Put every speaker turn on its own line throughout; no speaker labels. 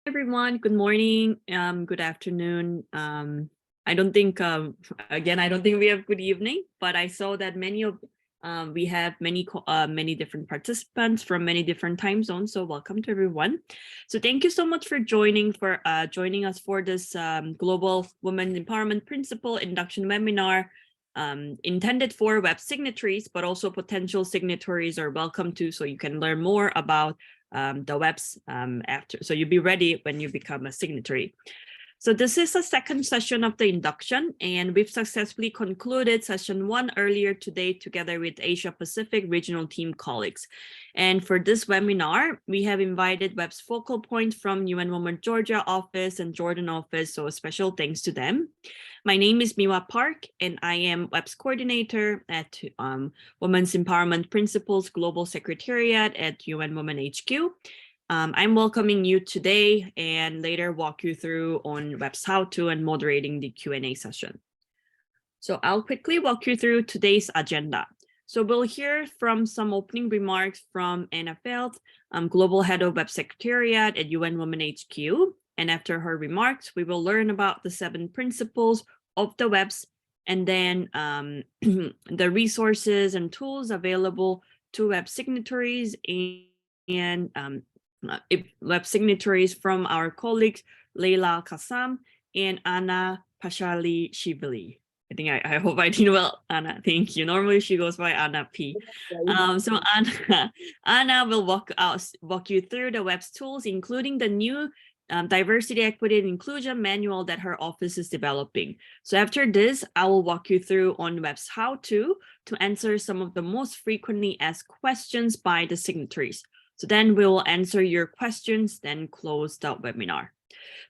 everyone. Good morning. Good afternoon. I don't think again, I don't think we have good evening, but I saw that we have many different participants from many different time zones. So welcome to everyone. So thank you so much for joining us for this Global Women Empowerment Principle Induction webinar. Intended for web signatories, but also potential signatories are welcome to, so you can learn more about the WEPs after. So you'll be ready when you become a signatory. So this is the second session of the induction, and we've successfully concluded session 1 earlier today together with Asia Pacific regional team colleagues. And for this webinar, we have invited WEPs focal point from UN Women Georgia office and Jordan office, so a special thanks to them. My name is Miwa Park, and I am WEPs coordinator at Women's Empowerment Principles Global Secretariat at UN Women HQ. I'm welcoming you today and later walk you through on WEPs how-to and moderating the Q&A session. So I'll quickly walk you through today's agenda. So we'll hear from some opening remarks from Anna Feld, Global Head of WEPs Secretariat at UN Women HQ. And after her remarks, we will learn about the 7 principles of the WEPs and then the resources and tools available to WEPs signatories and WEPs signatories from our colleagues Leila Kassam and Anna Pashali-Shivili. I hope I did well, Anna. Thank you. Normally she goes by Anna P. So Anna will walk you through the WEPs tools, including the new Diversity, Equity, and Inclusion manual that her office is developing. So after this, I will walk you through on WEPs how-to answer some of the most frequently asked questions by the signatories. So then we will answer your questions, then close the webinar.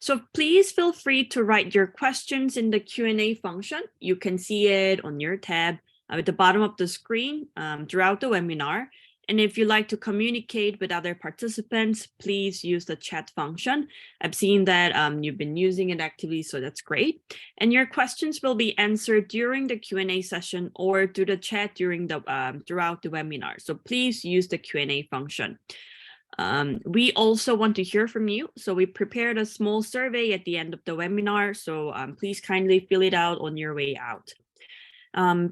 So please feel free to write your questions in the Q&A function. You can see it on your tab at the bottom of the screen throughout the webinar. And if you'd like to communicate with other participants, please use the chat function. I've seen that you've been using it actively, so that's great. And your questions will be answered during the Q&A session or through the chat throughout the webinar. So please use the Q&A function. We also want to hear from you. So we prepared a small survey at the end of the webinar. So please kindly fill it out on your way out.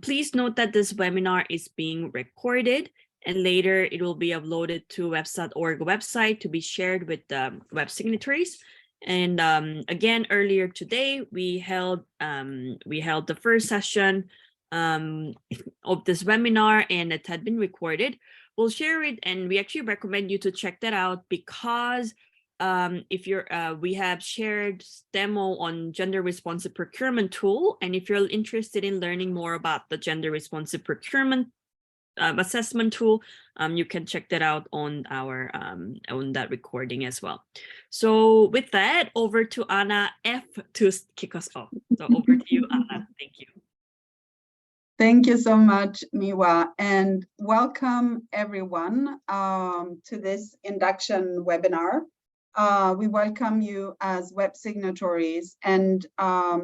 Please note that this webinar is being recorded, and later it will be uploaded to WEPs.org website to be shared with the WEPs signatories. And again, earlier today, we held the first session of this webinar, and it had been recorded. We'll share it, and we actually recommend you to check that out because we have shared demo on gender responsive procurement tool, and if you're interested in learning more about the gender responsive procurement assessment tool, you can check that out on our on that recording as well. So with that, over to Anna F to kick us off. So over to you, Anna. Thank you.
Thank you so much, Miwa, and welcome everyone to this induction webinar. We welcome you as WEPs signatories, and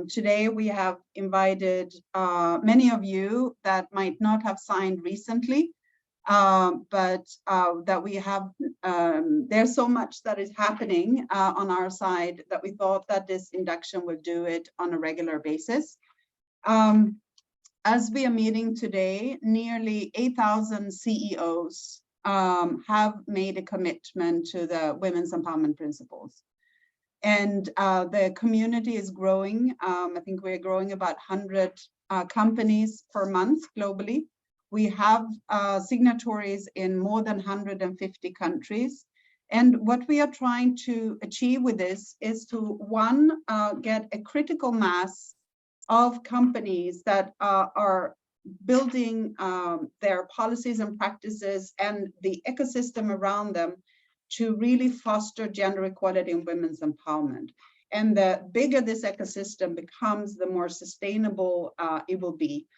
today we have invited many of you that might not have signed recently, but that we have, there's so much that is happening on our side that we thought that this induction would do it on a regular basis. As we are meeting today, nearly 8,000 CEOs have made a commitment to the Women's Empowerment Principles. And the community is growing. I think we're growing about 100 companies per month globally. We have signatories in more than 150 countries. And what we are trying to achieve with this is to, one, get a critical mass of companies that are building their policies and practices and the ecosystem around them to really foster gender equality and women's empowerment. And the bigger this ecosystem becomes, the more sustainable it will be.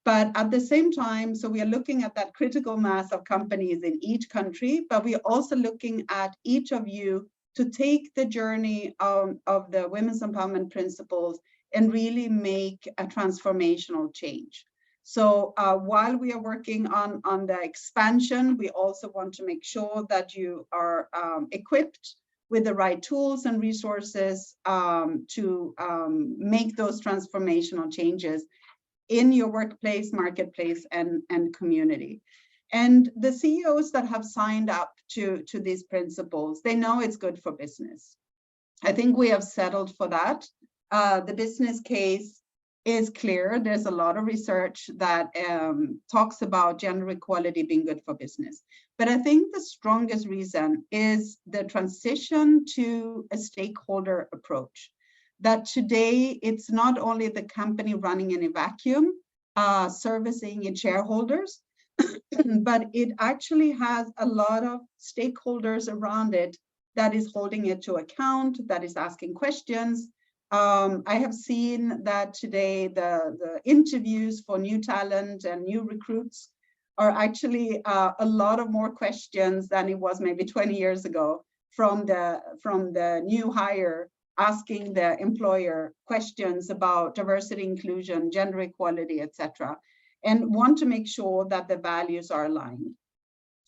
But at the same time, so we are looking at that critical mass of companies in each country, but we are also looking at each of you to take the journey of the Women's Empowerment Principles and really make a transformational change. So while we are working on the expansion, we also want to make sure that you are equipped with the right tools and resources to make those transformational changes in your workplace, marketplace, and community. And the CEOs that have signed up to these principles, they know it's good for business. I think we have settled for that. The business case is clear. There's a lot of research that talks about gender equality being good for business. But I think the strongest reason is the transition to a stakeholder approach. That today, it's not only the company running in a vacuum, servicing its shareholders, but it actually has a lot of stakeholders around it that is holding it to account, that is asking questions. I have seen that today the interviews for new talent and new recruits are actually a lot of more questions than it was maybe 20 years ago from the new hire asking the employer questions about diversity, inclusion, gender equality, etc., and want to make sure that the values are aligned.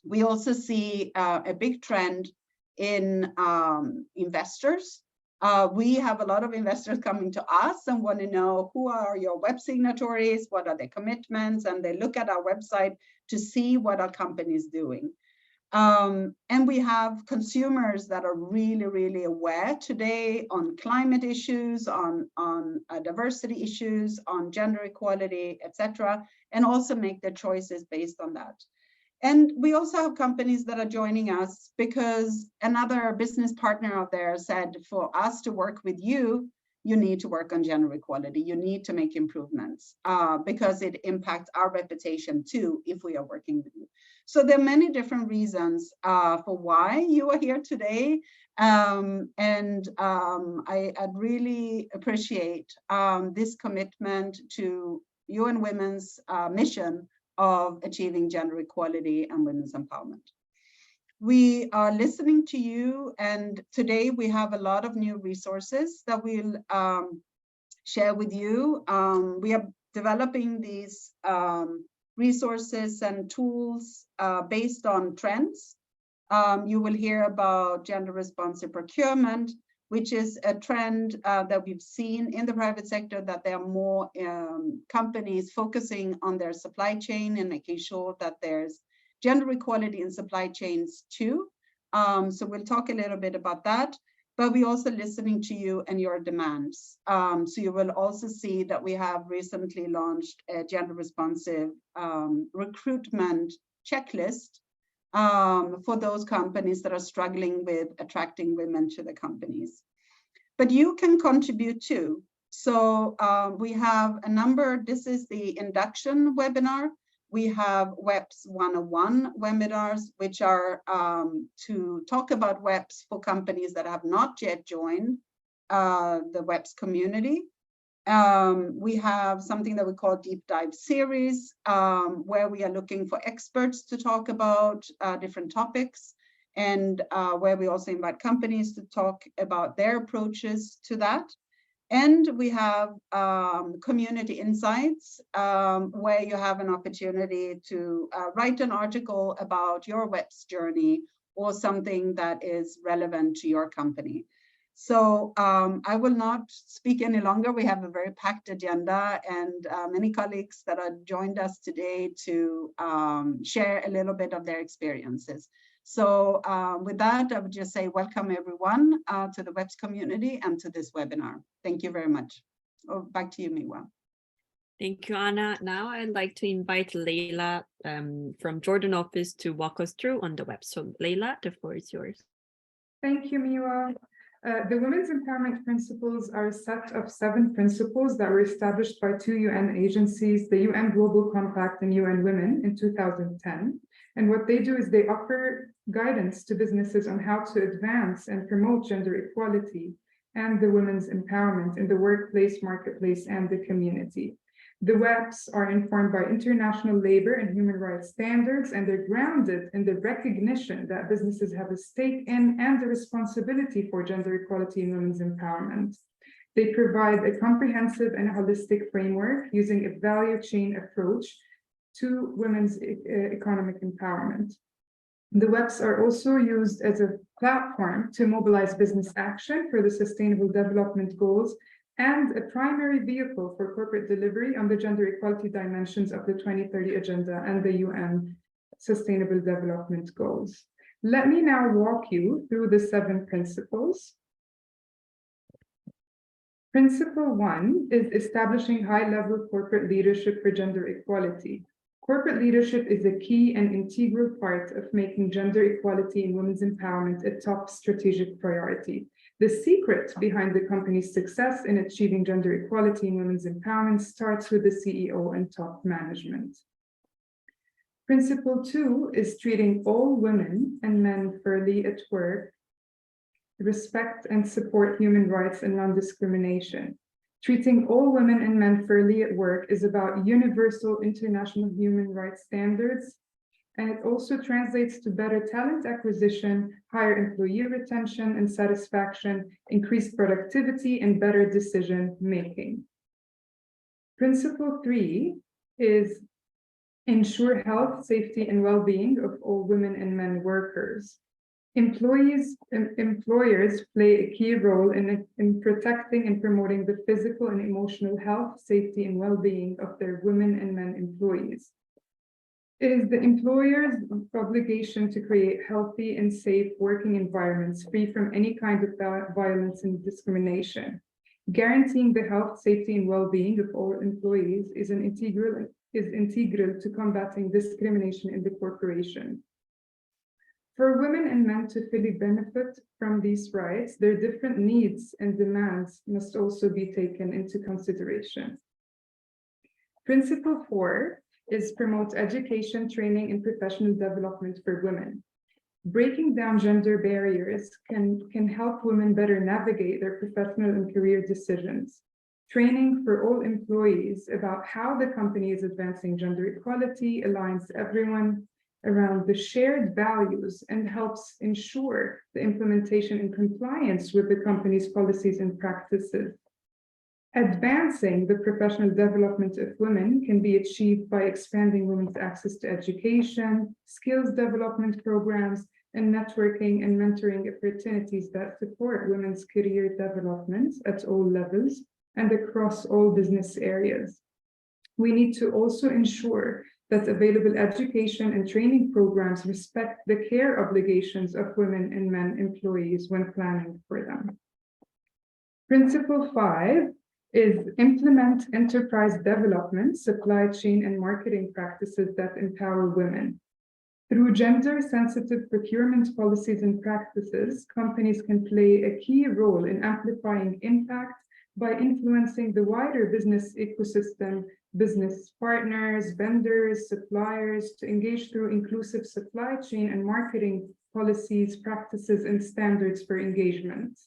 We also see a big trend in investors. We have a lot of investors coming to us and want to know who are your web signatories, what are their commitments, and they look at our website to see what our company is doing. And we have consumers that are really, really aware today on climate issues, on diversity issues, on gender equality, etc., and also make their choices based on that. And we also have companies that are joining us because another business partner of theirs said, for us to work with you, you need to work on gender equality. You need to make improvements because it impacts our reputation too if we are working with you. So there are many different reasons for why you are here today. I'd really appreciate this commitment to UN Women's mission of achieving gender equality and women's empowerment. We are listening to you, and today we have a lot of new resources that we'll share with you. We are developing these resources and tools based on trends. You will hear about gender responsive procurement, which is a trend that we've seen in the private sector, that there are more companies focusing on their supply chain and making sure that there's gender equality in supply chains too. So we'll talk a little bit about that, but we're also listening to you and your demands. So you will also see that we have recently launched a gender responsive recruitment checklist for those companies that are struggling with attracting women to the companies. But you can contribute too. So we have a number. This is the induction webinar. We have WEPs 101 webinars, which are to talk about WEPs for companies that have not yet joined the WEPs community. We have something that we call Deep Dive Series, where we are looking for experts to talk about different topics, and where we also invite companies to talk about their approaches to that. And we have community insights, where you have an opportunity to write an article about your WEPs journey or something that is relevant to your company. So I will not speak any longer. We have a very packed agenda, and many colleagues that have joined us today to share a little bit of their experiences. So with that, I would just say welcome everyone to the WEPs community and to this webinar. Thank you very much. Oh, back to you, Miwa.
Thank you, Anna. Now I'd like to invite Leila from Jordan office to walk us through on the web. So Leila, the floor is yours.
Thank you, Miwa. The Women's Empowerment Principles are a set of 7 principles that were established by 2 UN agencies, the UN Global Compact and UN Women in 2010. And what they do is they offer guidance to businesses on how to advance and promote gender equality and the women's empowerment in the workplace, marketplace, and the community. The WEPs are informed by international labor and human rights standards, and they're grounded in the recognition that businesses have a stake in and the responsibility for gender equality and women's empowerment. They provide a comprehensive and holistic framework using a value chain approach to women's economic empowerment. The WEPs are also used as a platform to mobilize business action for the Sustainable Development Goals, and a primary vehicle for corporate delivery on the gender equality dimensions of the 2030 Agenda and the UN Sustainable Development Goals. Let me now walk you through the 7 principles. Principle 1 is establishing high-level corporate leadership for gender equality. Corporate leadership is a key and integral part of making gender equality and women's empowerment a top strategic priority. The secret behind the company's success in achieving gender equality and women's empowerment starts with the CEO and top management. Principle 2 is treating all women and men fairly at work, respect and support human rights and non-discrimination. Treating all women and men fairly at work is about universal international human rights standards, and it also translates to better talent acquisition, higher employee retention and satisfaction, increased productivity, and better decision-making. Principle 3 is ensure health, safety, and well-being of all women and men workers. Employers play a key role in protecting and promoting the physical and emotional health, safety, and well-being of their women and men employees. It is the employer's obligation to create healthy and safe working environments free from any kind of violence and discrimination. Guaranteeing the health, safety, and well-being of all employees is integral to combating discrimination in the corporation. For women and men to fully benefit from these rights, their different needs and demands must also be taken into consideration. Principle 4 is promote education, training, and professional development for women. Breaking down gender barriers can help women better navigate their professional and career decisions. Training for all employees about how the company is advancing gender equality aligns everyone around the shared values and helps ensure the implementation and compliance with the company's policies and practices. Advancing the professional development of women can be achieved by expanding women's access to education, skills development programs, and networking and mentoring opportunities that support women's career development at all levels and across all business areas. We need to also ensure that available education and training programs respect the care obligations of women and men employees when planning for them. Principle 5 is implement enterprise development, supply chain, and marketing practices that empower women. Through gender-sensitive procurement policies and practices, companies can play a key role in amplifying impact by influencing the wider business ecosystem, business partners, vendors, suppliers, to engage through inclusive supply chain and marketing policies, practices, and standards for engagement.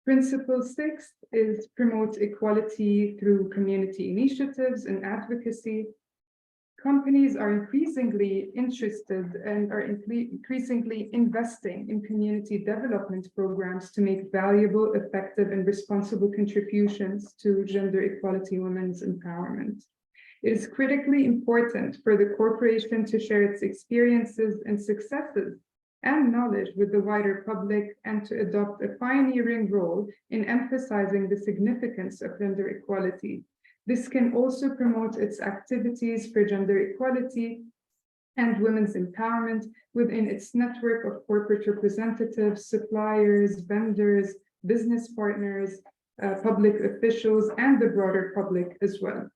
Principle 6 is promote equality through community initiatives and advocacy. Companies are increasingly interested and are increasingly investing in community development programs to make valuable, effective, and responsible contributions to gender equality, women's empowerment. It is critically important for the corporation to share its experiences and successes and knowledge with the wider public and to adopt a pioneering role in emphasizing the significance of gender equality. This can also promote its activities for gender equality and women's empowerment within its network of corporate representatives, suppliers, vendors, business partners, public officials, and the broader public as well.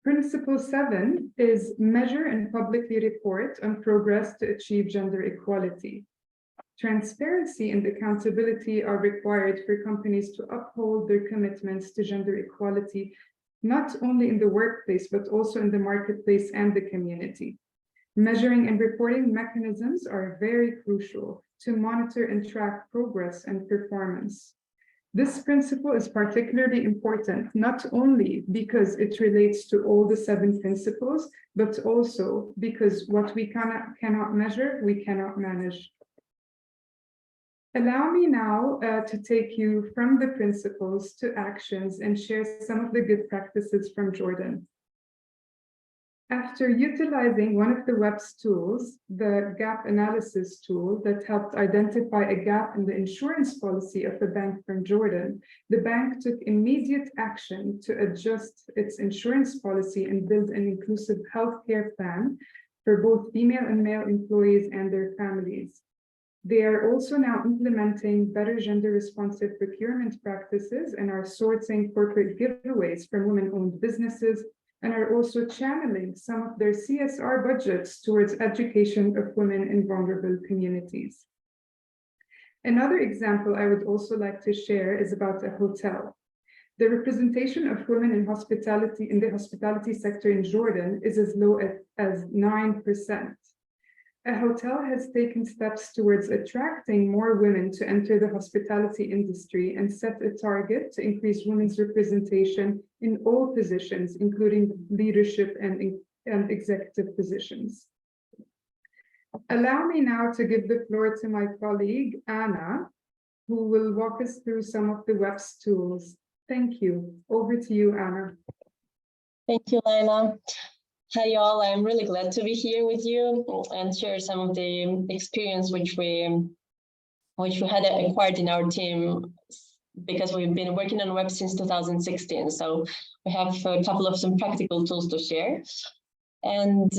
Principle 7 is measure and publicly report on progress to achieve gender equality. Transparency and accountability are required for companies to uphold their commitments to gender equality, not only in the workplace, but also in the marketplace and the community. Measuring and reporting mechanisms are very crucial to monitor and track progress and performance. This principle is particularly important, not only because it relates to all the 7 principles, but also because what we cannot measure, we cannot manage. Allow me now to take you from the principles to actions and share some of the good practices from Jordan. After utilizing one of the WEPs tools, the gap analysis tool that helped identify a gap in the insurance policy of a bank from Jordan, the bank took immediate action to adjust its insurance policy and build an inclusive healthcare plan for both female and male employees and their families. They are also now implementing better gender-responsive procurement practices and are sourcing corporate giveaways from women-owned businesses, and are also channeling some of their CSR budgets towards education of women in vulnerable communities. Another example I would also like to share is about a hotel. The representation of women in hospitality in the hospitality sector in Jordan is as low as 9%. A hotel has taken steps towards attracting more women to enter the hospitality industry and set a target to increase women's representation in all positions, including leadership and executive positions. Allow me now to give the floor to my colleague, Anna, who will walk us through some of the WEPs tools. Thank you. Over to you, Anna.
Thank you, Laila. Hi, all. I'm really glad to be here with you and share some of the experience which we had acquired in our team, because we've been working on WEPs since 2016. So we have a couple of some practical tools to share. And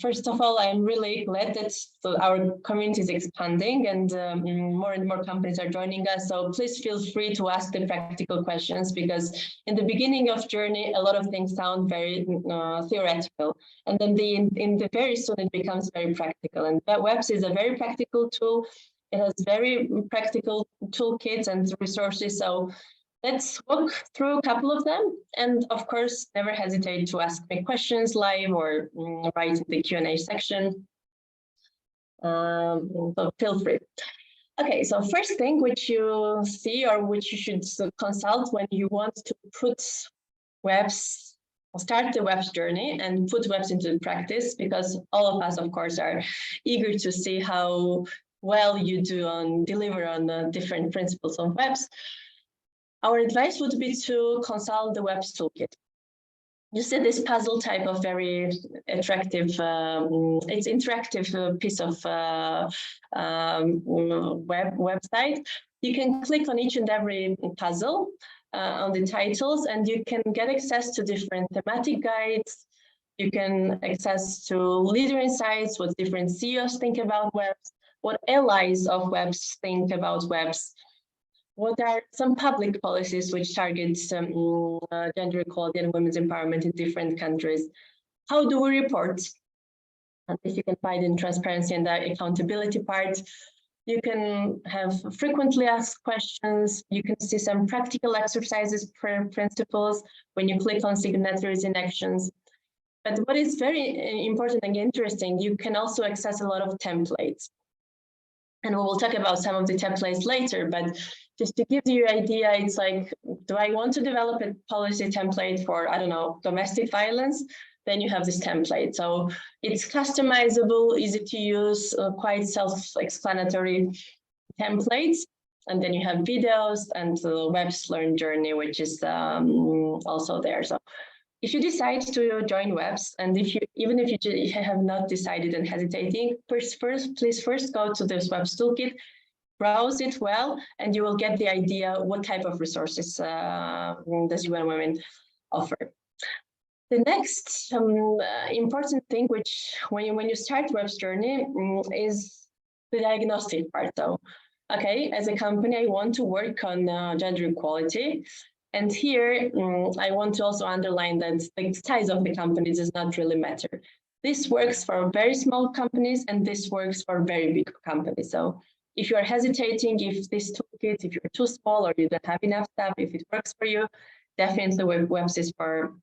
first of all, I'm really glad that our community is expanding and more companies are joining us. So please feel free to ask the practical questions, because in the beginning of journey, a lot of things sound very theoretical. And then very soon it becomes very practical. And WEPs is a very practical tool. It has very practical toolkits and resources. So let's walk through a couple of them. And of course, never hesitate to ask me questions live or write in the Q&A section. So feel free. Okay, so first thing which you see or which you should consult when you want to put WEPs, start the WEPs journey and put WEPs into practice, because all of us, of course, are eager to see how well you do deliver on the different principles of WEPs. Our advice would be to consult the WEPs toolkit. You see this puzzle type of very attractive, it's interactive piece of website. You can click on each and every puzzle on the titles, and you can get access to different thematic guides. You can access to leader insights, what different CEOs think about WEPs, what allies of WEPs think about WEPs. What are some public policies which target gender equality and women's empowerment in different countries? How do we report? And this you can find in transparency and the accountability part. You can have frequently asked questions. You can see some practical exercises, principles when you click on signatories in actions. But what is very important and interesting, you can also access a lot of templates. And we will talk about some of the templates later, but just to give you an idea, it's like, do I want to develop a policy template for, I don't know, domestic violence? Then you have this template. So it's customizable, easy to use, quite self-explanatory templates. And then you have videos and the WEPs Learn Journey, which is also there. So if you decide to join WEPs, and even if you have not decided and hesitating, please first go to this WEPs toolkit, browse it well, and you will get the idea what type of resources does UN Women offer. The next important thing, which when you start WEPs journey, is the diagnostic part. So, okay, as a company, I want to work on gender equality. And here, I want to also underline that the size of the company does not really matter. This works for very small companies, and this works for very big companies. So if you're hesitating, if this toolkit, if you're too small or you don't have enough staff, if it works for you, definitely WEPs is for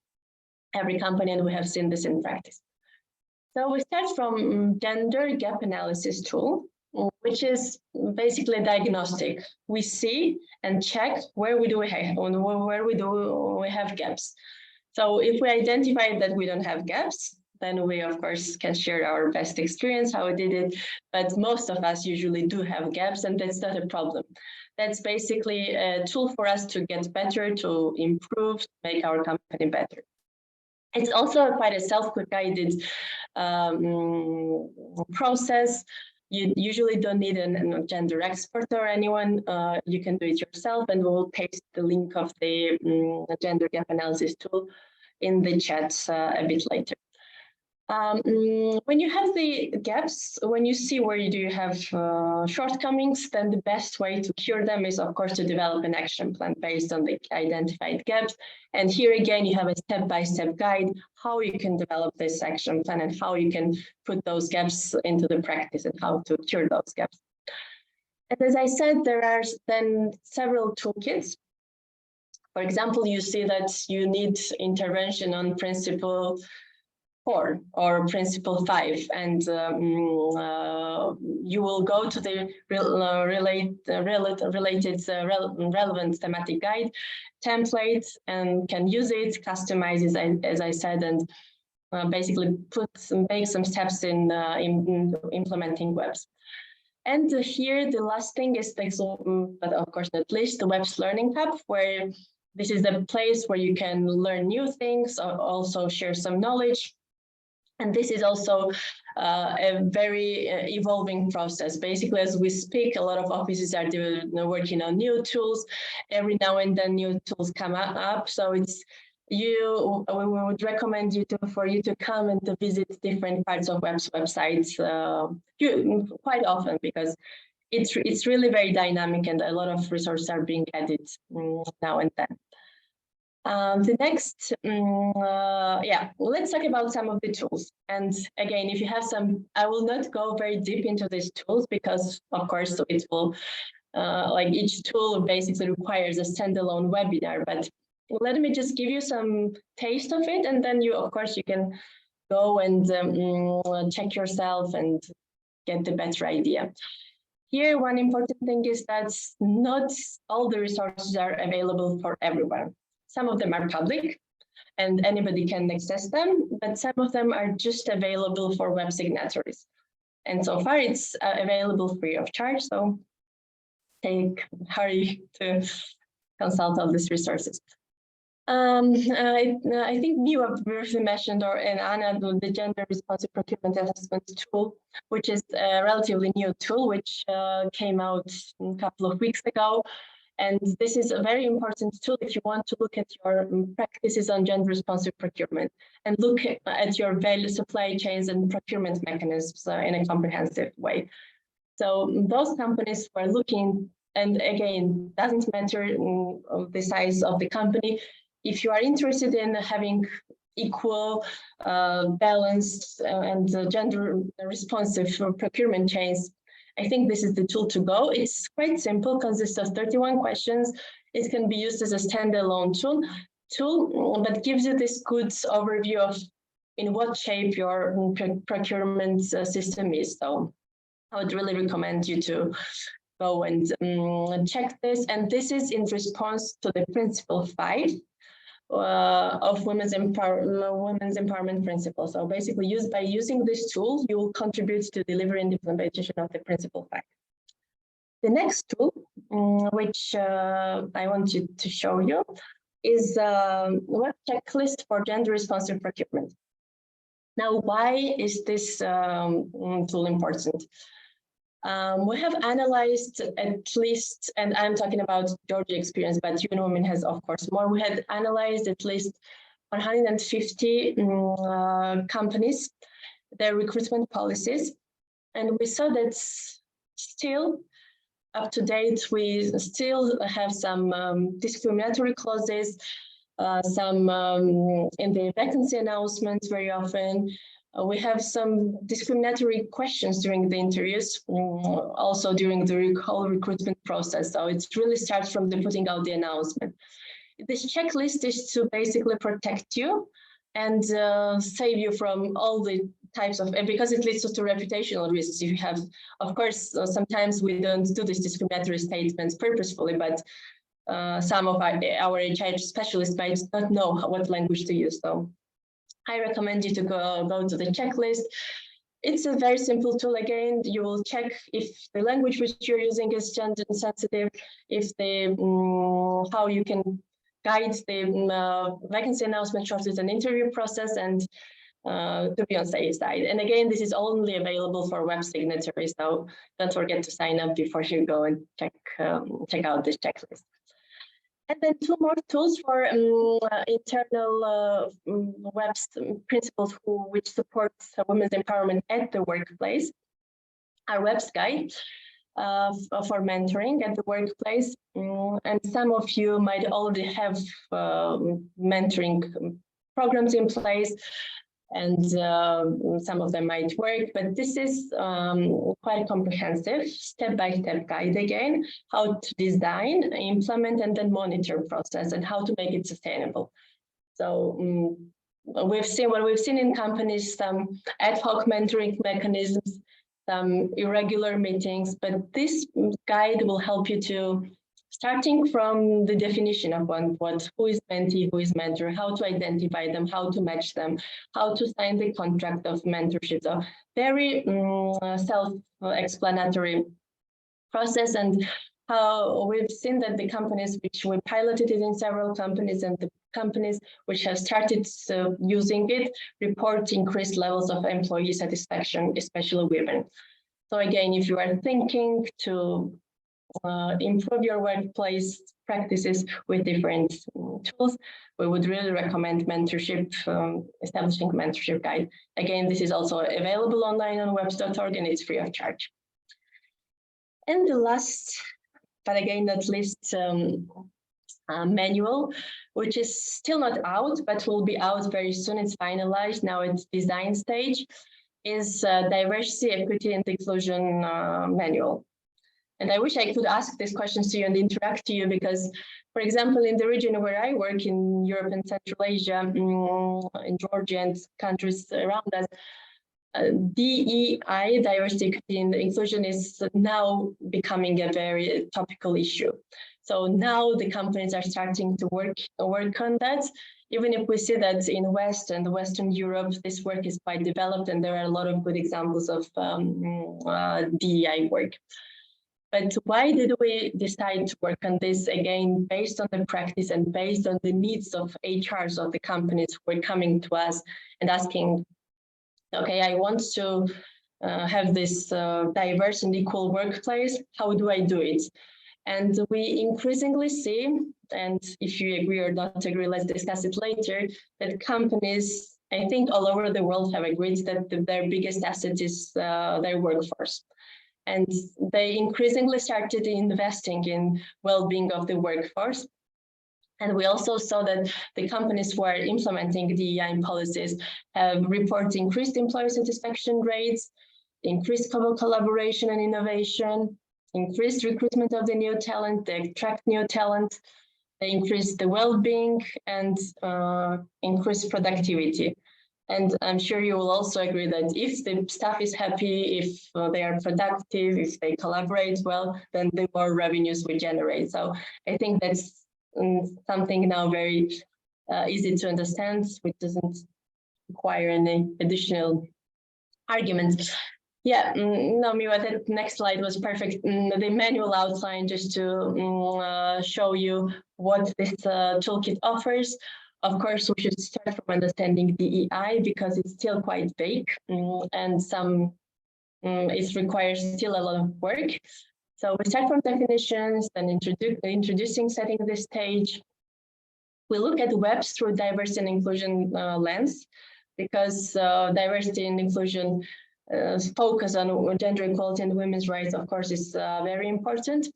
every company, and we have seen this in practice. So we start from gender gap analysis tool, which is basically diagnostic. We see and check where we have gaps. So if we identify that we don't have gaps, then we of course can share our best experience, how we did it. But most of us usually do have gaps, and that's not a problem. That's basically a tool for us to get better, to improve, make our company better. It's also quite a self-guided process. You usually don't need a gender expert or anyone. You can do it yourself, and we'll paste the link of the gender gap analysis tool in the chat a bit later. When you have the gaps, when you see where you do have shortcomings, then the best way to cure them is, of course, to develop an action plan based on the identified gaps. And here again, you have a step-by-step guide how you can develop this action plan and how you can put those gaps into the practice and how to cure those gaps. And as I said, there are then several toolkits. For example, you see that you need intervention on principle 4 or principle 5, and you will go to the relevant thematic guide template and can use it, customize it, as I said, and basically make some steps in implementing WEPs. And here the last thing is, but of course not least, the WEPs Learning Hub, where this is the place where you can learn new things, or also share some knowledge. And this is also a very evolving process. Basically, as we speak, a lot of offices are working on new tools. Every now and then new tools come up. So it's we would recommend for you to come and to visit different parts of WEPs websites quite often, because it's really very dynamic and a lot of resources are being added now and then. The next, let's talk about some of the tools. And again, if you have some, I will not go very deep into these tools because, of course, it will, like each tool basically requires a standalone webinar. But let me just give you some taste of it, and then of course, you can go and check yourself and get the better idea. Here, one important thing is that not all the resources are available for everyone. Some of them are public and anybody can access them, but some of them are just available for web signatories. And so far it's available free of charge, so hurry to consult all these resources. I think Miwa briefly mentioned, and Anna, the gender responsive procurement assessment tool, which is a relatively new tool, which came out a couple of weeks ago. And this is a very important tool if you want to look at your practices on gender responsive procurement and look at your value supply chains and procurement mechanisms in a comprehensive way. So those companies who are looking, and again, doesn't matter the size of the company, if you are interested in having equal, balanced, and gender responsive procurement chains, I think this is the tool to go. It's quite simple, consists of 31 questions. It can be used as a standalone tool, but gives you this good overview of in what shape your procurement system is. So I would really recommend you to go and check this. And this is in response to the principle 5 of women's empowerment principle. So basically, by using this tool, you will contribute to delivery and implementation of the principle 5. The next tool, which I want to show you, is a web checklist for gender responsive procurement. Now, why is this tool important? We have analyzed at least, and I'm talking about Georgia experience, but UN Women has, of course, more. We had analyzed at least 150 companies, their recruitment policies, and we saw that still up to date, we still have some discriminatory clauses, some in the vacancy announcements very often. We have some discriminatory questions during the interviews, also during the whole recruitment process. So it really starts from the putting out the announcement. This checklist is to basically protect you and save you from all the types of, and because it leads to reputational risks. If you have, of course, sometimes we don't do these discriminatory statements purposefully, but some of our HR specialists might not know what language to use. So I recommend you to go to the checklist. It's a very simple tool. Again, you will check if the language which you're using is gender sensitive, if the how you can guides the vacancy announcement shortlist and interview process, and to be on safe side. And again, this is only available for web signatories, so don't forget to sign up before you go and check out this checklist. And then 2 more tools for internal WEPs principles which supports women's empowerment at the workplace. Our WEPs guide for mentoring at the workplace. And some of you might already have mentoring programs in place, and some of them might work, but this is quite a comprehensive step-by-step guide again, how to design, implement, and then monitor process, and how to make it sustainable. So we've seen in companies some ad hoc mentoring mechanisms, some irregular meetings, but this guide will help you to, starting from the definition of who is mentee, who is mentor, how to identify them, how to match them, how to sign the contract of mentorship. So very self-explanatory process, and how we've seen that the companies which we piloted it in several companies, and the companies which have started using it report increased levels of employee satisfaction, especially women. So again, if you are thinking to improve your workplace practices with different tools, we would really recommend mentorship, establishing mentorship guide. Again, this is also available online on weps.org, and it's free of charge. And the last, but again not least, manual, which is still not out, but will be out very soon. It's finalized now at design stage, is diversity, equity, and inclusion manual. And I wish I could ask these questions to you and interact to you, because, for example, in the region where I work in Europe and Central Asia, in Georgia and countries around us, DEI, diversity, equity, and inclusion, is now becoming a very topical issue. So now the companies are starting to work on that. Even if we see that in West and Western Europe, this work is quite developed, and there are a lot of good examples of DEI work. But why did we decide to work on this? Again, based on the practice and based on the needs of HRs of the companies who are coming to us and asking, okay, I want to have this diverse and equal workplace. How do I do it? And we increasingly see, and if you agree or not agree, let's discuss it later, that companies, I think all over the world, have agreed that their biggest asset is their workforce. And they increasingly started investing in well-being of the workforce. And we also saw that the companies who are implementing DEI policies have reported increased employee satisfaction rates, increased collaboration and innovation, increased recruitment of the new talent, they attract new talent, they increase the well-being, and increase productivity. And I'm sure you will also agree that if the staff is happy, if they are productive, if they collaborate well, then the more revenues we generate. So I think that's something now very easy to understand, which doesn't require any additional arguments. Yeah, no, Miwa, that next slide was perfect. The manual outline, just to show you what this toolkit offers. Of course, we should start from understanding DEI, because it's still quite vague, and it requires still a lot of work. So we start from definitions, then introducing, setting the stage. We look at WEPs through diversity and inclusion lens, because diversity and inclusion focus on gender equality and women's rights, of course, is very important.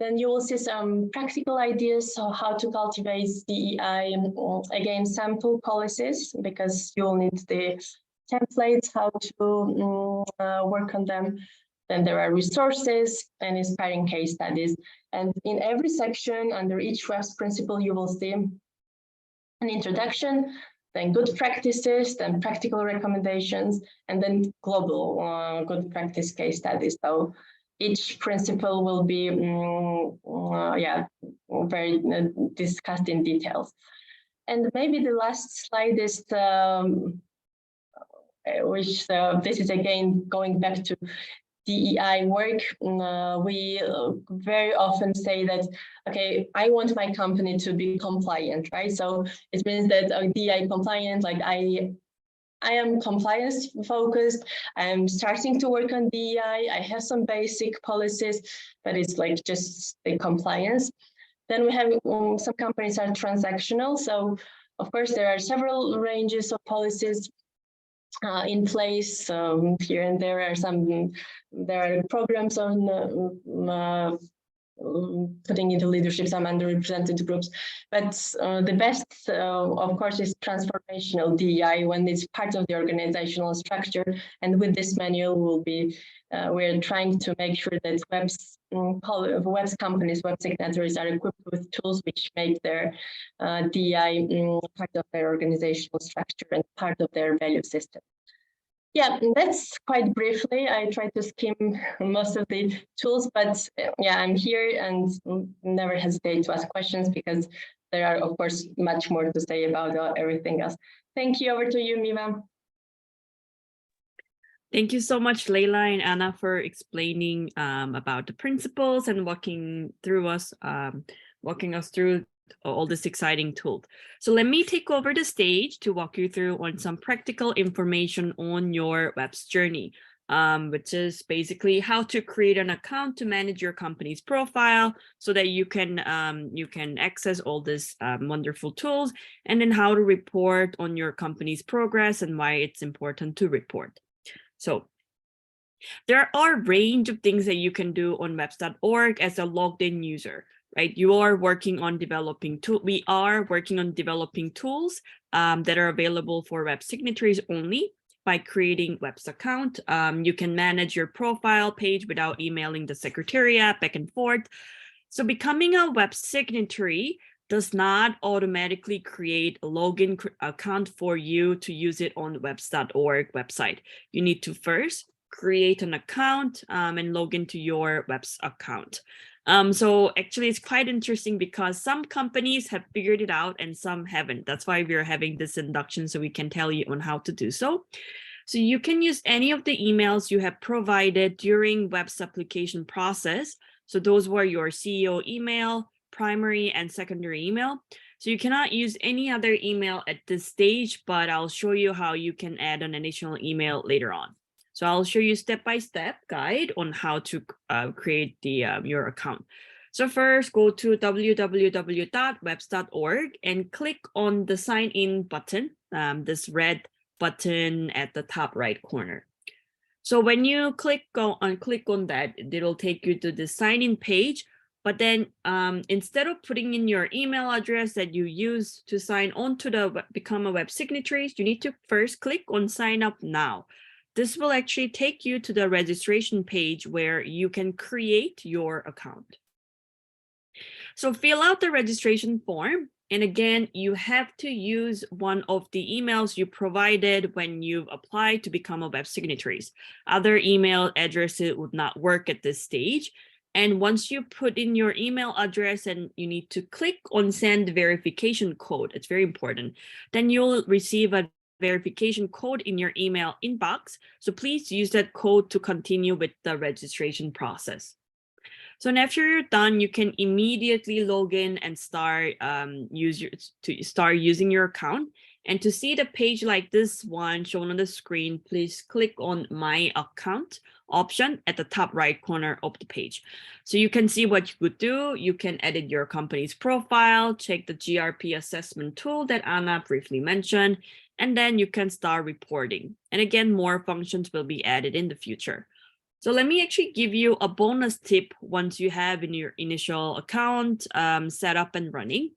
Then you will see some practical ideas of how to cultivate DEI, again, sample policies, because you'll need the templates, how to work on them. Then there are resources and inspiring case studies. And in every section, under each WEPs principle, you will see an introduction, then good practices, then practical recommendations, and then global good practice case studies. So each principle will be very discussed in details. And maybe the last slide is this is again going back to DEI work, we very often say that, okay, I want my company to be compliant, right? So it means that DEI compliant, like I am compliance focused. I'm starting to work on DEI. I have some basic policies, but it's like just the compliance. Then we have some companies are transactional. So of course, there are several ranges of policies in place. Here and there are programs on putting into leadership some underrepresented groups, but the best, of course, is transformational DEI when it's part of the organizational structure. And with this manual, we're trying to make sure that WEPs companies, web signatories are equipped with tools which make their DEI part of their organizational structure and part of their value system. Yeah, that's quite briefly. I tried to skim most of the tools, but yeah, I'm here and never hesitate to ask questions because there are, of course, much more to say about everything else. Thank you. Over to you, Miva.
Thank you so much, Leila and Anna, for explaining about the principles and walking us through all this exciting tools. So let me take over the stage to walk you through on some practical information on your WEPs journey, which is basically how to create an account to manage your company's profile so that you can access all these wonderful tools, and then how to report on your company's progress and why it's important to report. So there are a range of things that you can do on WEPs.org as a logged in user. Right, we are working on developing tools that are available for web signatories only by creating WEPs account. You can manage your profile page without emailing the secretariat back and forth. So becoming a web signatory does not automatically create a login account for you to use it on WEPs.org website. You need to first create an account and log into your WEPs account. So actually it's quite interesting because some companies have figured it out and some haven't. That's why we're having this induction, so we can tell you on how to do so. So you can use any of the emails you have provided during WEPs application process. So those were your CEO email, primary and secondary email. So you cannot use any other email at this stage, but I'll show you how you can add an additional email later on. So I'll show you step-by-step guide on how to create your account. So first, go to www.weps.org and click on the sign in button, this red button at the top right corner. So when you click on that, it'll take you to the sign in page. But then instead of putting in your email address that you use to sign on to become a web signatory, you need to first click on sign up now. This will actually take you to the registration page where you can create your account. So fill out the registration form. And again, you have to use one of the emails you provided when you've applied to become a web signatory. Other email addresses would not work at this stage. And once you put in your email address and you need to click on send verification code, it's very important, then you'll receive a verification code in your email inbox. So please use that code to continue with the registration process. So after you're done, you can immediately log in and start using your account. And to see the page like this one shown on the screen, please click on My Account option at the top right corner of the page. So you can see what you could do. You can edit your company's profile, check the GRP assessment tool that Anna briefly mentioned, and then you can start reporting. And again, more functions will be added in the future. So let me actually give you a bonus tip once you have in your initial account set up and running.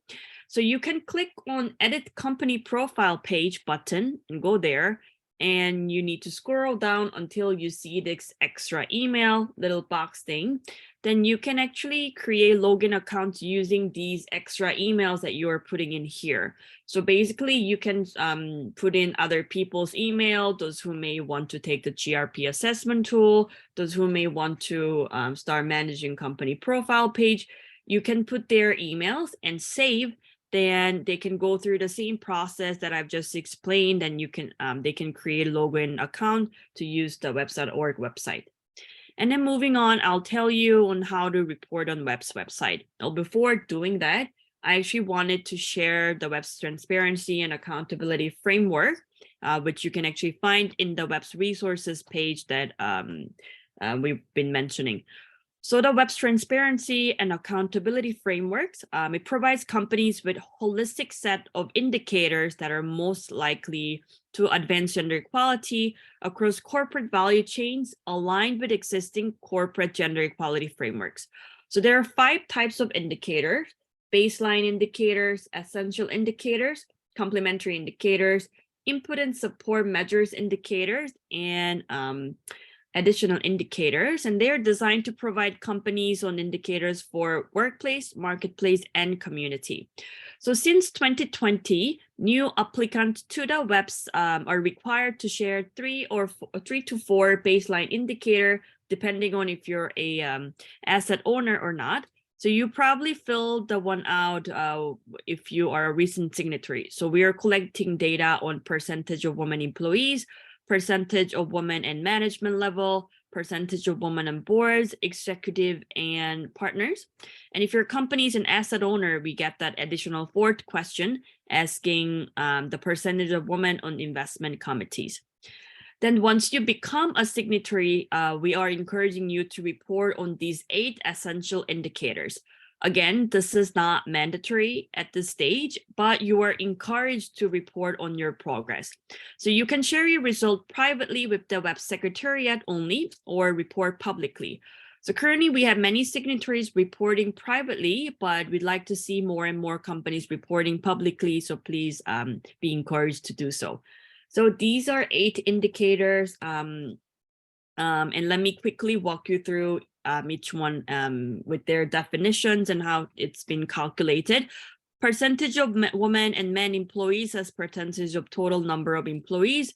So you can click on Edit Company Profile Page button and go there. And you need to scroll down until you see this extra email little box thing. Then you can actually create login accounts using these extra emails that you are putting in here. So basically you can put in other people's email, those who may want to take the GRP assessment tool, those who may want to start managing company profile page. You can put their emails and save. Then they can go through the same process that I've just explained, and you can they can create a login account to use the weps.org website. And then moving on, I'll tell you on how to report on WEP's website. Now, before doing that, I actually wanted to share the WEP's transparency and accountability framework, which you can actually find in the WEP's resources page that we've been mentioning. So the WEP's transparency and accountability frameworks, it provides companies with a holistic set of indicators that are most likely to advance gender equality across corporate value chains aligned with existing corporate gender equality frameworks. So there are 5 types of indicators: baseline indicators, essential indicators, complementary indicators, input and support measures indicators, and additional indicators, and they're designed to provide companies on indicators for workplace, marketplace, and community. So since 2020, new applicants to the WEPs are required to share 3 to 4 baseline indicator, depending on if you're a asset owner or not. So you probably filled the one out if you are a recent signatory. So we are collecting data on percentage of women employees, percentage of women in management level, percentage of women on boards, executive, and partners. And if your company is an asset owner, we get that additional 4th question asking the percentage of women on investment committees. Then once you become a signatory, we are encouraging you to report on these 8 essential indicators. Again, this is not mandatory at this stage, but you are encouraged to report on your progress. So you can share your result privately with the WEP Secretariat only, or report publicly. So currently we have many signatories reporting privately, but we'd like to see more and more companies reporting publicly. So please be encouraged to do so. So these are 8 indicators, and let me quickly walk you through each one with their definitions and how it's been calculated. Percentage of women and men employees as percentage of total number of employees.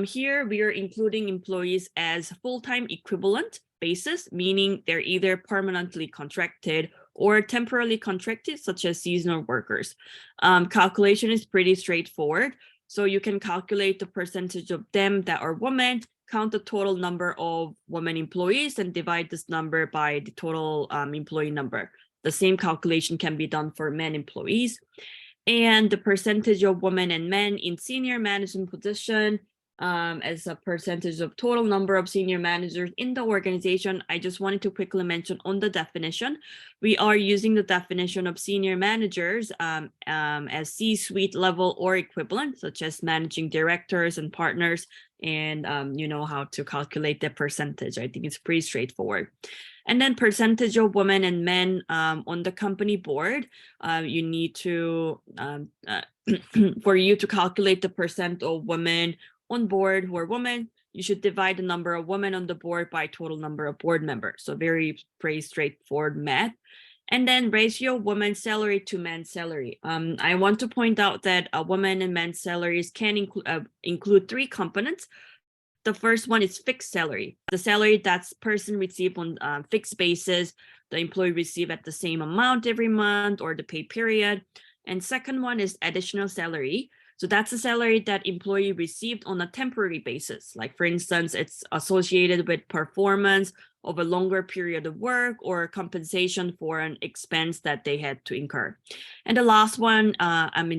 Here we are including employees as full-time equivalent basis, meaning they're either permanently contracted or temporarily contracted, such as seasonal workers. Calculation is pretty straightforward. So you can calculate the percentage of them that are women, count the total number of women employees, and divide this number by the total employee number. The same calculation can be done for men employees. And the percentage of women and men in senior management position as a percentage of total number of senior managers in the organization. I just wanted to quickly mention on the definition, we are using the definition of senior managers as C-suite level or equivalent, such as managing directors and partners, and you know how to calculate the percentage. I think it's pretty straightforward. And then percentage of women and men on the company board, you need to, for you to calculate the percent of women on board who are women, you should divide the number of women on the board by total number of board members. So pretty straightforward math. And then ratio women's salary to men's salary. I want to point out that women and men's salaries can include 3 components. The first one is fixed salary, the salary that's person receive on fixed basis, the employee receive at the same amount every month or the pay period. And second one is additional salary. So that's a salary that employee received on a temporary basis. Like for instance, it's associated with performance of a longer period of work or compensation for an expense that they had to incur. And the last one,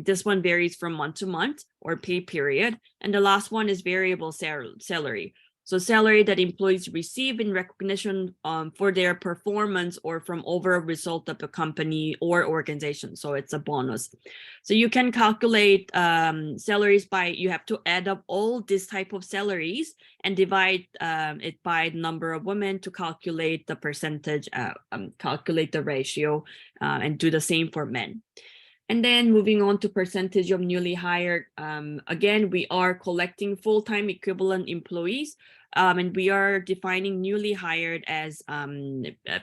this one varies from month to month or pay period. And the last one is variable salary. So salary that employees receive in recognition for their performance or from overall result of a company or organization. So it's a bonus. So you can calculate salaries by, you have to add up all this type of salaries and divide it by the number of women to calculate the percentage, calculate the ratio, and do the same for men. And then moving on to percentage of newly hired, again, we are collecting full-time equivalent employees, and we are defining newly hired as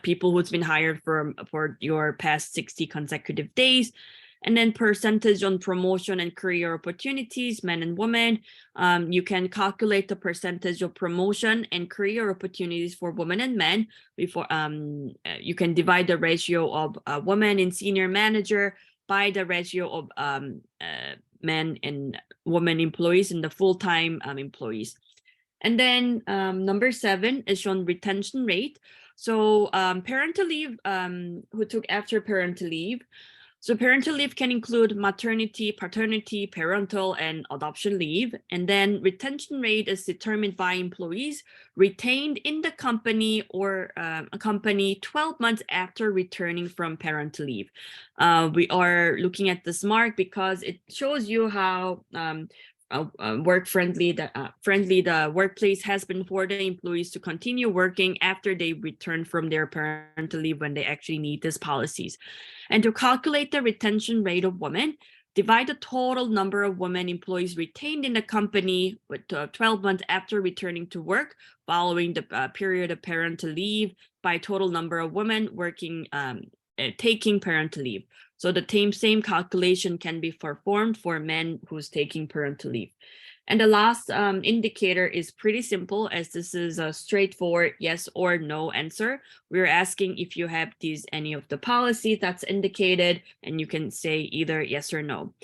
people who's been hired for your past 60 consecutive days. And then percentage on promotion and career opportunities, men and women. You can calculate the percentage of promotion and career opportunities for women and men. Before you can divide the ratio of women in senior manager by the ratio of men and women employees in the full-time employees. And then number 7 is shown retention rate. So parental leave, who took after parental leave. So parental leave can include maternity, paternity, parental, and adoption leave. And then retention rate is determined by employees retained in the company or a company 12 months after returning from parental leave. We are looking at this mark because it shows you how friendly the workplace has been for the employees to continue working after they return from their parental leave when they actually need these policies. And to calculate the retention rate of women, divide the total number of women employees retained in the company with 12 months after returning to work following the period of parental leave by total number of women working taking parental leave. So the same calculation can be performed for men who's taking parental leave. And the last indicator is pretty simple, as this is a straightforward yes or no answer. We're asking if you have any of the policies that's indicated, and you can say either yes or no.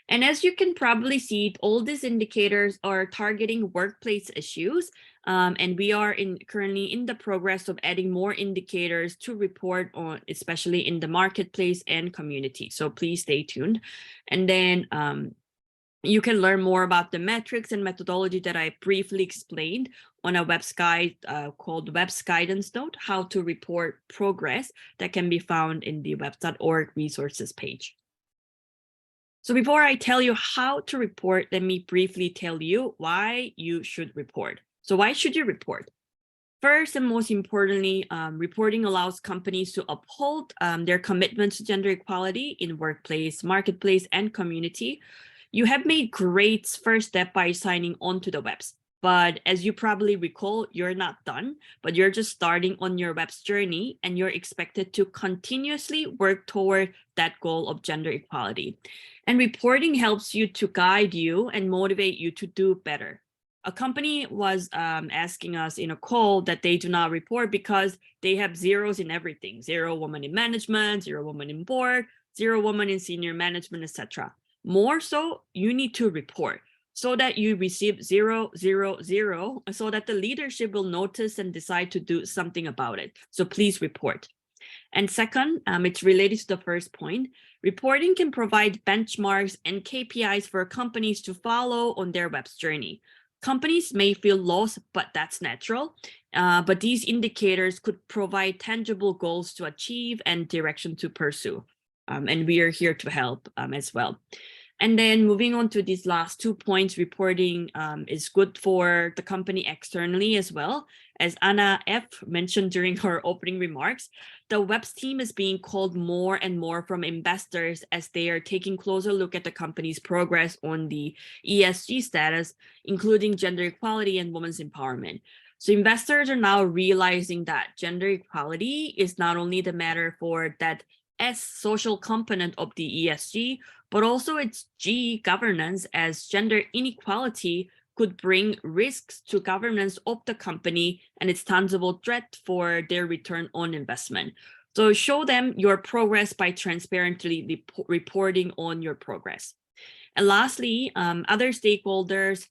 And as you can probably see, all these indicators are targeting workplace issues. And we are currently in the progress of adding more indicators to report on, especially in the marketplace and community. So please stay tuned. And then you can learn more about the metrics and methodology that I briefly explained on a website called WEPs Guidance Note, how to report progress, that can be found in the webs.org resources page. So before I tell you how to report, let me briefly tell you why you should report. So why should you report? First and most importantly, reporting allows companies to uphold their commitment to gender equality in workplace, marketplace, and community. You have made great first step by signing on to the WEPs. But as you probably recall, you're not done, but you're just starting on your WEPs journey, and you're expected to continuously work toward that goal of gender equality. And reporting helps you to guide you and motivate you to do better. A company was asking us in a call that they do not report because they have zeros in everything. 0 women in management, 0 women in board, 0 women in senior management, etc. More so, you need to report so that you receive 0, 0, 0, so that the leadership will notice and decide to do something about it. So please report. And second, it's related to the first point. Reporting can provide benchmarks and KPIs for companies to follow on their WEPs journey. Companies may feel lost, but that's natural. But these indicators could provide tangible goals to achieve and direction to pursue. And we are here to help as well. And then moving on to these last 2 points, reporting is good for the company externally as well. As Anna F. mentioned during her opening remarks, the WEPs team is being called more and more from investors as they are taking closer look at the company's progress on the ESG status, including gender equality and women's empowerment. So investors are now realizing that gender equality is not only the matter for that S social component of the ESG, but also its G governance, as gender inequality could bring risks to governance of the company and its tangible threat for their return on investment. So show them your progress by transparently reporting on your progress. And lastly, other stakeholders,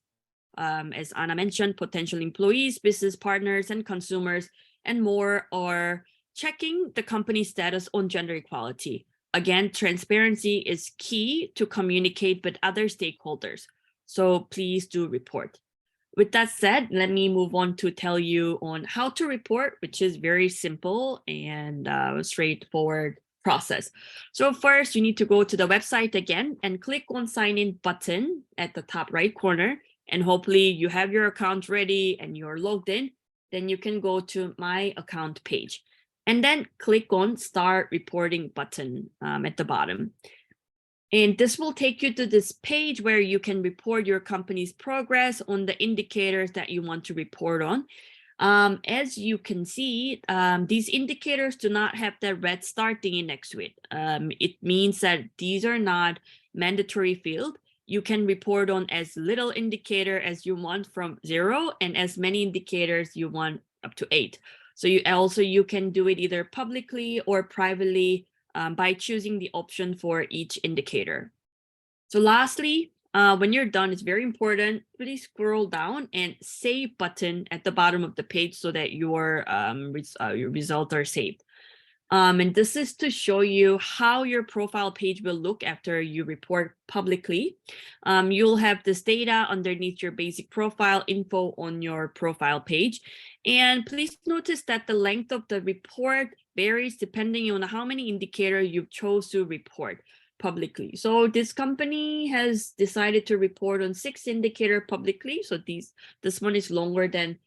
as Anna mentioned, potential employees, business partners, and consumers, and more are checking the company's status on gender equality. Again, transparency is key to communicate with other stakeholders. So please do report. With that said, let me move on to tell you on how to report, which is very simple and straightforward process. So first, you need to go to the website again and click on sign in button at the top right corner. And hopefully you have your account ready and you're logged in. Then you can go to my account page. And then click on Start Reporting button at the bottom. And this will take you to this page where you can report your company's progress on the indicators that you want to report on. As you can see, these indicators do not have the red star thingy next to it. It means that these are not mandatory field. You can report on as little indicator as you want from 0 and as many indicators you want up to 8. So you can do it either publicly or privately by choosing the option for each indicator. So lastly, When you're done, it's very important, please scroll down and save button at the bottom of the page so that your results are saved. And this is to show you how your profile page will look after you report publicly. You'll have this data underneath your basic profile info on your profile page. And please notice that the length of the report varies depending on how many indicators you chose to report publicly. So this company has decided to report on 6 indicators publicly. So this one is longer than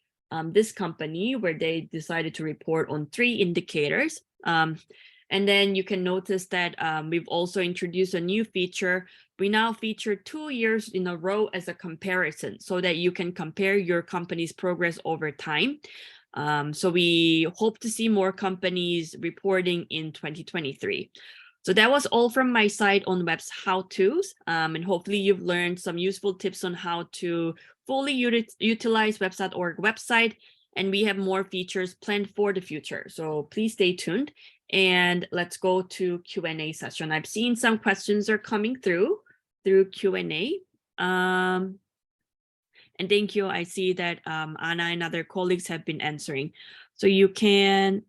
this company, where they decided to report on 3 indicators. And then you can notice that we've also introduced a new feature. We now feature 2 years in a row as a comparison so that you can compare your company's progress over time. So we hope to see more companies reporting in 2023. So that was all from my side on WEPs how-tos. And hopefully you've learned some useful tips on how to fully utilize WEPs.org website. And we have more features planned for the future. So please stay tuned and let's go to Q&A session. I've seen some questions are coming through Q&A. And thank you. I see that Anna and other colleagues have been answering. So you can,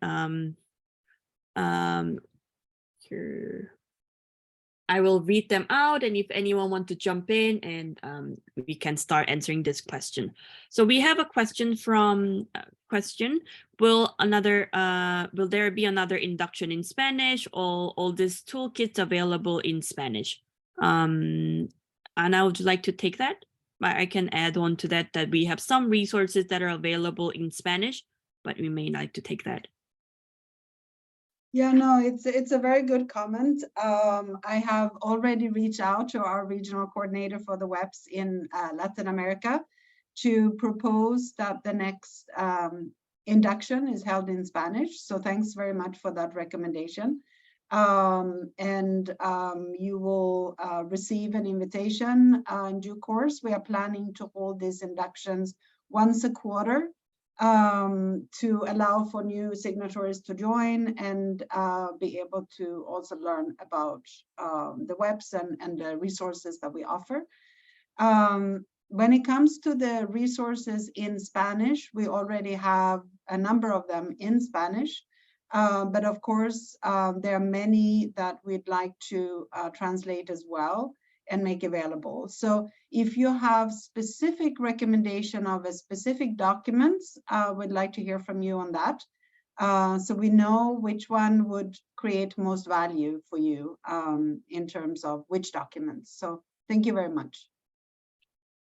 here, I will read them out, and if anyone wants to jump in, and we can start answering this question. So we have a question from will there be another induction in Spanish, or all these toolkits available in Spanish? Anna, would you like to take that? I can add on to that we have some resources that are available in Spanish, but we may like to take that.
Yeah, no, it's a very good comment. I have already reached out to our regional coordinator for the WEPs in Latin America to propose that the next induction is held in Spanish. So thanks very much for that recommendation. You will receive an invitation in due course. We are planning to hold these inductions once a quarter, to allow for new signatories to join and be able to also learn about the WEPs and the resources that we offer. When it comes to the resources in Spanish, we already have a number of them in Spanish, but of course, there are many that we'd like to translate as well and make available. So if you have specific recommendation of a specific documents, we'd like to hear from you on that. So we know which one would create most value for you in terms of which documents. So thank you very much.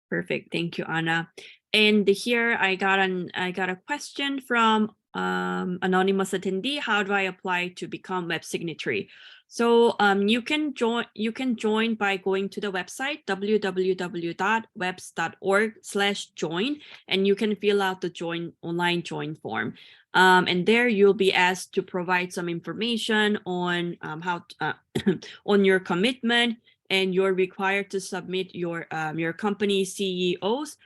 Perfect. Thank you, Anna. And here I got a question from anonymous attendee. How do I apply to become web signatory? So you can join by going to the website www.weps.org/join, and you can fill out the online join form. And there you'll be asked to provide some information on on your commitment, and you're required to submit your company's CEO's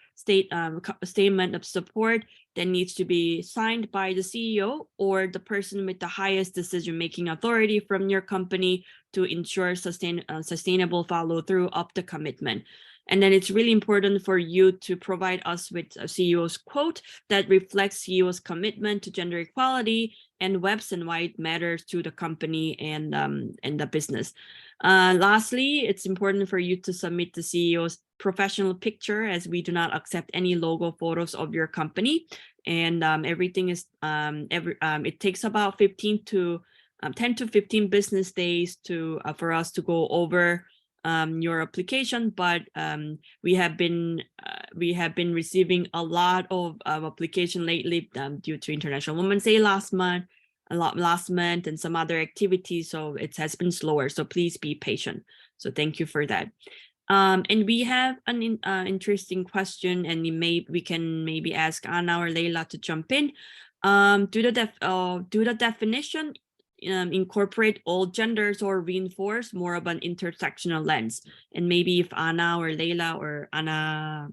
statement of support that needs to be signed by the CEO or the person with the highest decision-making authority from your company to ensure sustainable follow-through of the commitment. And then it's really important for you to provide us with a CEO's quote that reflects CEO's commitment to gender equality and WEPs and why it matters to the company and the business. Lastly, it's important for you to submit the CEO's professional picture, as we do not accept any logo photos of your company. And everything is it takes about 10 to 15 business days for us to go over your application, but we have been receiving a lot of application lately due to International Women's Day last month and some other activities, so it has been slower, so please be patient. So thank you for that. And we have an interesting question, and we can maybe ask Anna or Leila to jump in. Do the definition incorporate all genders or reinforce more of an intersectional lens? And maybe if Anna or Leila or Anna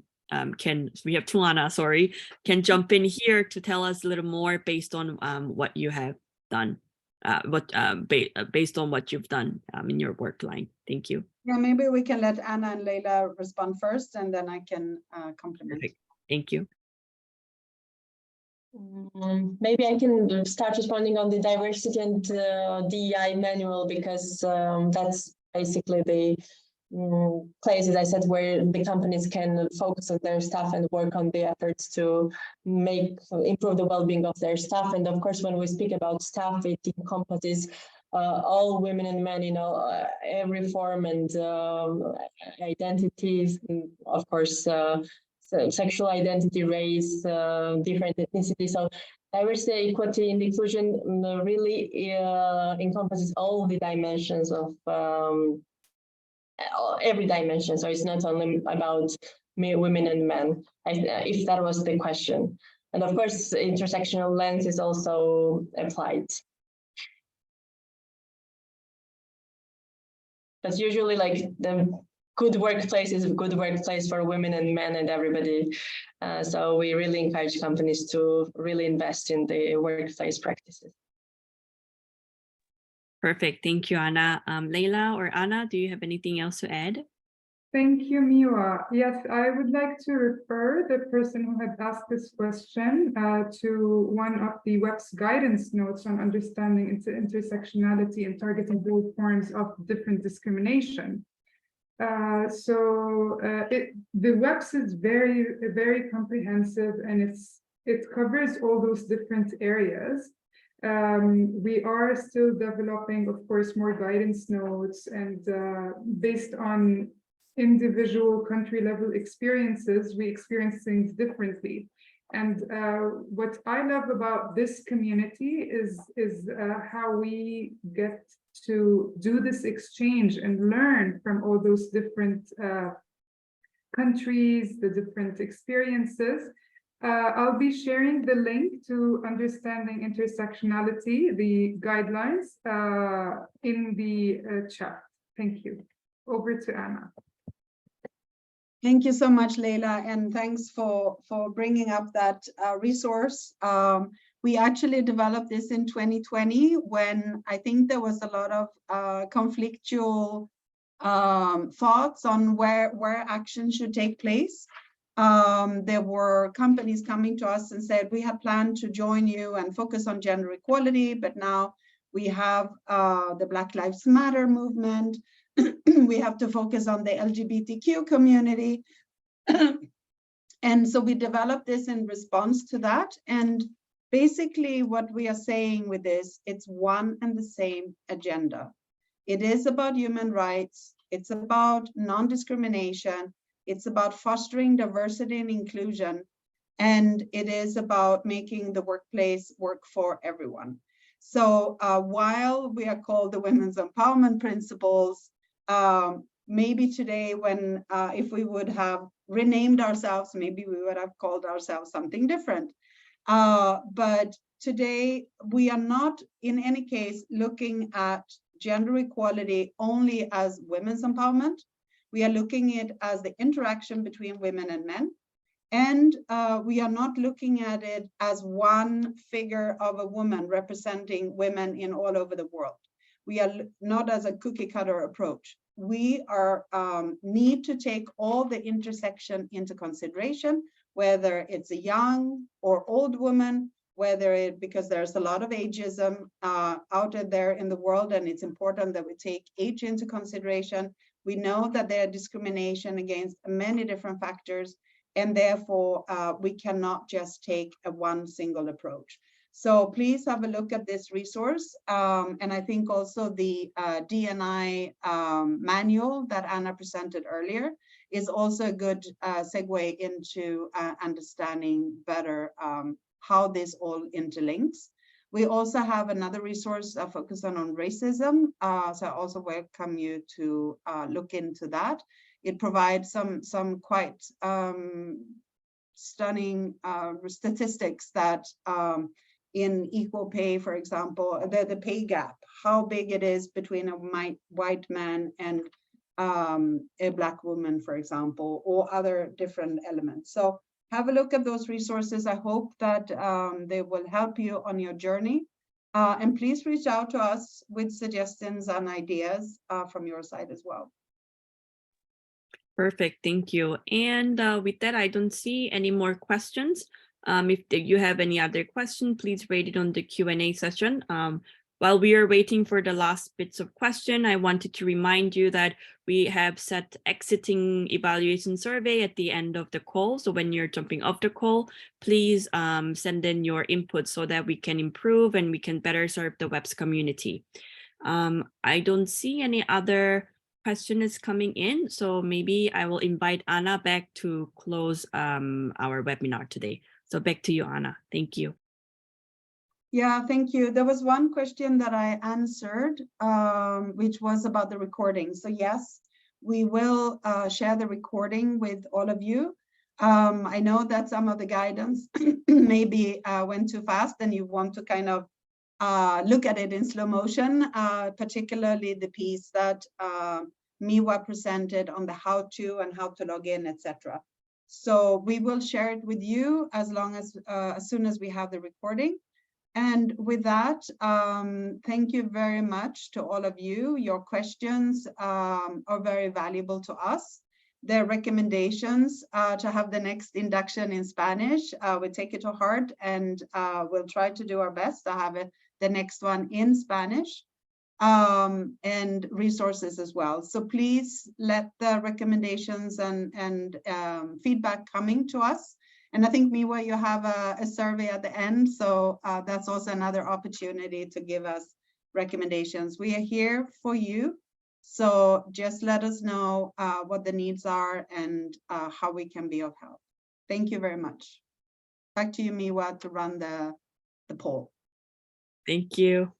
we have two Anna, sorry, can jump in here to tell us a little more based on what you have done. based on what you've done in your work line. Thank you.
Yeah, maybe we can let Anna and Leila respond first, and then I can complement.
Perfect. Thank you.
Maybe I can start responding on the diversity and DEI manual, because that's basically the places I said where the companies can focus on their staff and work on the efforts to improve the well-being of their staff. And of course, when we speak about staff, it encompasses all women and men, every form and identities, and of course, sexual identity, race, different ethnicity. So diversity, equity, and inclusion really encompasses all the dimensions of every dimension. So it's not only about women and men, if that was the question. And of course, intersectional lens is also applied. But usually, like, the good workplace is a good workplace for women and men and everybody. So we really encourage companies to really invest in the workplace practices.
Perfect. Thank you, Anna. Leila or Anna, do you have anything else to add?
Thank you, Miwa. Yes, I would like to refer the person who had asked this question to one of the WEPs guidance notes on understanding intersectionality and targeting both forms of different discrimination. The WEPs is very comprehensive, and it covers all those different areas. We are still developing, of course, more guidance notes, and based on individual country level experiences, we experience things differently. And what I love about this community is how we get to do this exchange and learn from all those different countries, the different experiences. I'll be sharing the link to understanding intersectionality, the guidelines, in the chat. Thank you. Over to Anna.
Thank you so much, Leila, and thanks for bringing up that resource. We actually developed this in 2020 when I think there was a lot of conflictual thoughts on where action should take place. There were companies coming to us and said, we had planned to join you and focus on gender equality, but now we have the Black Lives Matter movement. We have to focus on the LGBTQ community. And so we developed this in response to that. And basically what we are saying with this, it's one and the same agenda. It is about human rights. It's about non-discrimination. It's about fostering diversity and inclusion. And it is about making the workplace work for everyone. So while we are called the Women's Empowerment Principles, maybe today when if we would have renamed ourselves, maybe we would have called ourselves something different. But today we are not in any case looking at gender equality only as women's empowerment. We are looking at it as the interaction between women and men. And we are not looking at it as one figure of a woman representing women in all over the world. We are not as a cookie cutter approach. We are need to take all the intersection into consideration, whether it's a young or old woman, because there's a lot of ageism out there in the world, and it's important that we take age into consideration. We know that there are discrimination against many different factors, and therefore we cannot just take one single approach. So please have a look at this resource. And I think also the D&I manual that Anna presented earlier is also a good segue into understanding better how this all interlinks. We also have another resource focused on racism. So I also welcome you to look into that. It provides some quite stunning statistics that in equal pay, for example, the pay gap, how big it is between a white man and a Black woman, for example, or other different elements. So have a look at those resources. I hope that they will help you on your journey. And please reach out to us with suggestions and ideas from your side as well.
Perfect, thank you. And with that, I don't see any more questions. If you have any other question, please rate it on the Q&A session. While we are waiting for the last bits of question, I wanted to remind you that we have set exiting evaluation survey at the end of the call. So when you're jumping off the call, please send in your input so that we can improve and we can better serve the WEPs community. I don't see any other question is coming in, so maybe I will invite Anna back to close our webinar today. So back to you, Anna. Thank you.
Yeah, thank you. There was one question that I answered, which was about the recording. So yes, we will share the recording with all of you. I know that some of the guidance maybe went too fast and you want to kind of look at it in slow motion, particularly the piece that Miwa presented on the how to and how to log in, etc. So we will share it with you as soon as we have the recording. And with that, thank you very much to all of you. Your questions are very valuable to us. The recommendations to have the next induction in Spanish, we take it to heart and we'll try to do our best to have the next one in Spanish and resources as well. So please let the recommendations and feedback coming to us. And I think, Miwa, you have a survey at the end, so that's also another opportunity to give us recommendations. We are here for you, so just let us know what the needs are and how we can be of help. Thank you very much. Back to you, Miwa, to run the poll.
Thank you.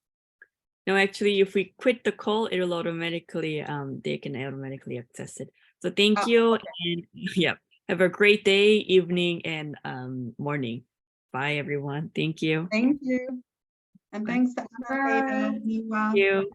No, actually, if we quit the call, it'll automatically, they can automatically access it. So thank you,
okay.
and yeah. Have a great day, evening, and morning. Bye, everyone. Thank you.
Thank you. And thanks to Anna, Miwa.
Thank you.